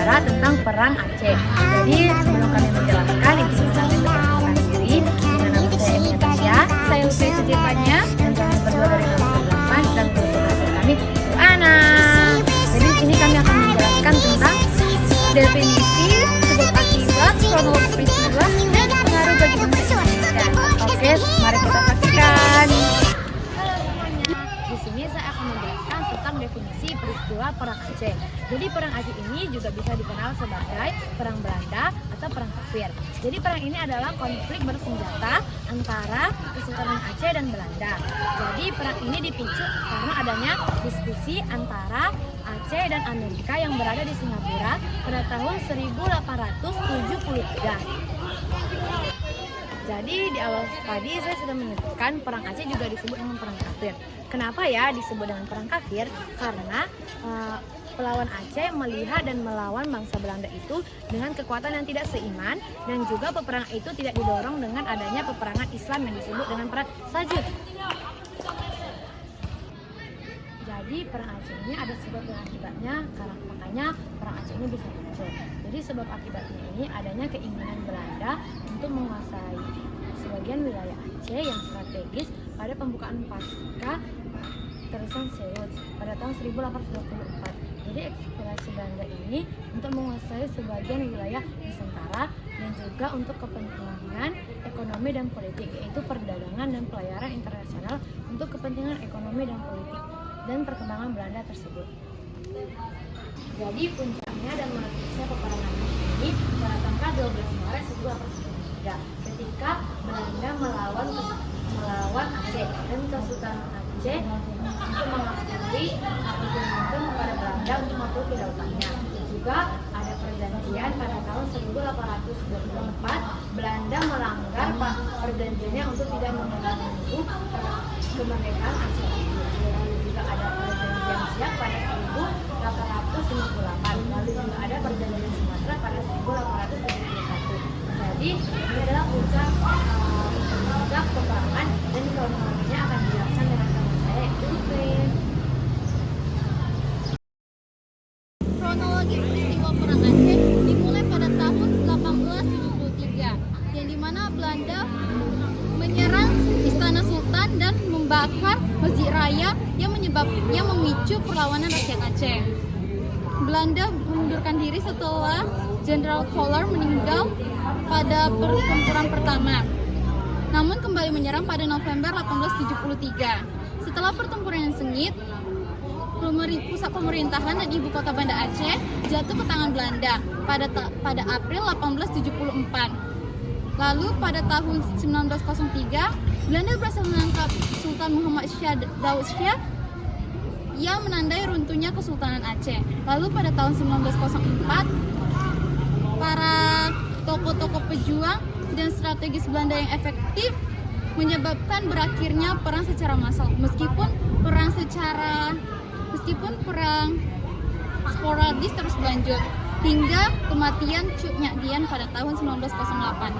bicara tentang perang Aceh. Jadi sebelum kami menjelaskan, izinkan kami memperkenalkan diri. Dengan nama saya Emilia Tasya, Saya Lutfi Sudirmanya. dan kami berdua dari kelas 8 dan guru pengajar kami Ana. Jadi di sini kami akan menjelaskan tentang definisi, sebab akibat, kronologi peristiwa, dan pengaruh bagi bangsa Indonesia. Oke, mari kita saksikan. Halo semuanya, di sini saya akan menjelaskan tentang definisi peristiwa perang Aceh. Jadi perang Aceh ini juga bisa dikenal sebagai perang Belanda atau perang kafir. Jadi perang ini adalah konflik bersenjata antara Kesultanan Aceh dan Belanda. Jadi perang ini dipicu karena adanya diskusi antara Aceh dan Amerika yang berada di Singapura pada tahun 1873. Jadi di awal tadi saya sudah menyebutkan perang Aceh juga disebut dengan perang kafir. Kenapa ya disebut dengan perang kafir? Karena pelawan Aceh melihat dan melawan bangsa Belanda itu dengan kekuatan yang tidak seiman, dan juga peperangan itu tidak didorong dengan adanya peperangan Islam yang disebut dengan perang Saljuk. Jadi perang Aceh ini ada sebab dan akibatnya, karena makanya perang Aceh ini bisa muncul. Jadi sebab akibatnya ini adanya keinginan Belanda untuk menguasai sebagian wilayah Aceh yang strategis pada pembukaan pasca Terusan Seut pada tahun 1824. Jadi eksplorasi Belanda ini untuk menguasai sebagian wilayah Nusantara dan juga untuk kepentingan ekonomi dan politik, yaitu perdagangan dan pelayaran internasional untuk kepentingan ekonomi dan politik dan perkembangan Belanda tersebut. Jadi puncaknya dan meletusnya peperangan ini pada tanggal 12 Maret 1893 ketika Belanda melawan Aceh, dan Kesultanan Aceh untuk mengakui diperintahkan kepada Belanda untuk masuk ke lautannya. Juga ada perjanjian pada tahun 1824 Belanda melanggar perjanjiannya untuk tidak mengganggu kemerdekaan Aceh. Lalu juga ada perjanjian Siak pada 1858. Lalu juga ada perjanjian Sumatera pada 1871. Jadi ini adalah puncak peperangan, dan kronologinya akan dijelaskan dengan teman saya, yaitu Lutfi. Kronologi peristiwa perang Aceh dimulai pada tahun 1873, yang dimana Belanda menyerang Istana Sultan dan membakar Masjid Raya yang memicu perlawanan rakyat Aceh. Belanda mengundurkan diri setelah Jenderal Koller meninggal pada pertempuran pertama, namun kembali menyerang pada November 1873. Setelah pertempuran yang sengit, pusat pemerintahan dan ibu kota Banda Aceh jatuh ke tangan Belanda pada April 1874. Lalu pada tahun 1903, Belanda berhasil menangkap Sultan Muhammad Shah Daud Shah yang menandai runtuhnya Kesultanan Aceh. Lalu pada tahun 1904, para tokoh-tokoh pejuang dan strategis Belanda yang efektif menyebabkan berakhirnya perang secara massal. Meskipun perang sporadis terus berlanjut hingga kematian Cuk Nyak Dien pada tahun 1908.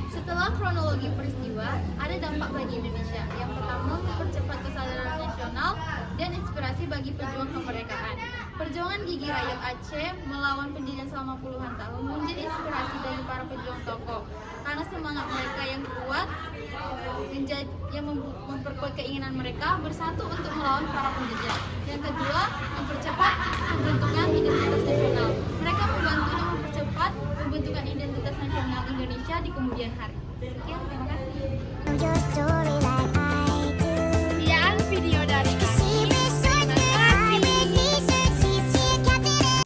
Setelah kronologi peristiwa, ada dampak bagi Indonesia. Yang pertama, mempercepat kesadaran nasional dan inspirasi bagi pejuang kemerdekaan. Perjuangan gigi rakyat Aceh melawan penjajahan selama puluhan tahun menjadi inspirasi bagi para pejuang tokoh, karena semangat mereka yang kuat yang memperkuat keinginan mereka bersatu untuk melawan para penjajah. Yang kedua, mempercepat pembentukan identitas nasional. Mereka membantu dan mempercepat pembentukan identitas nasional Indonesia di kemudian hari. Sekian, terima kasih.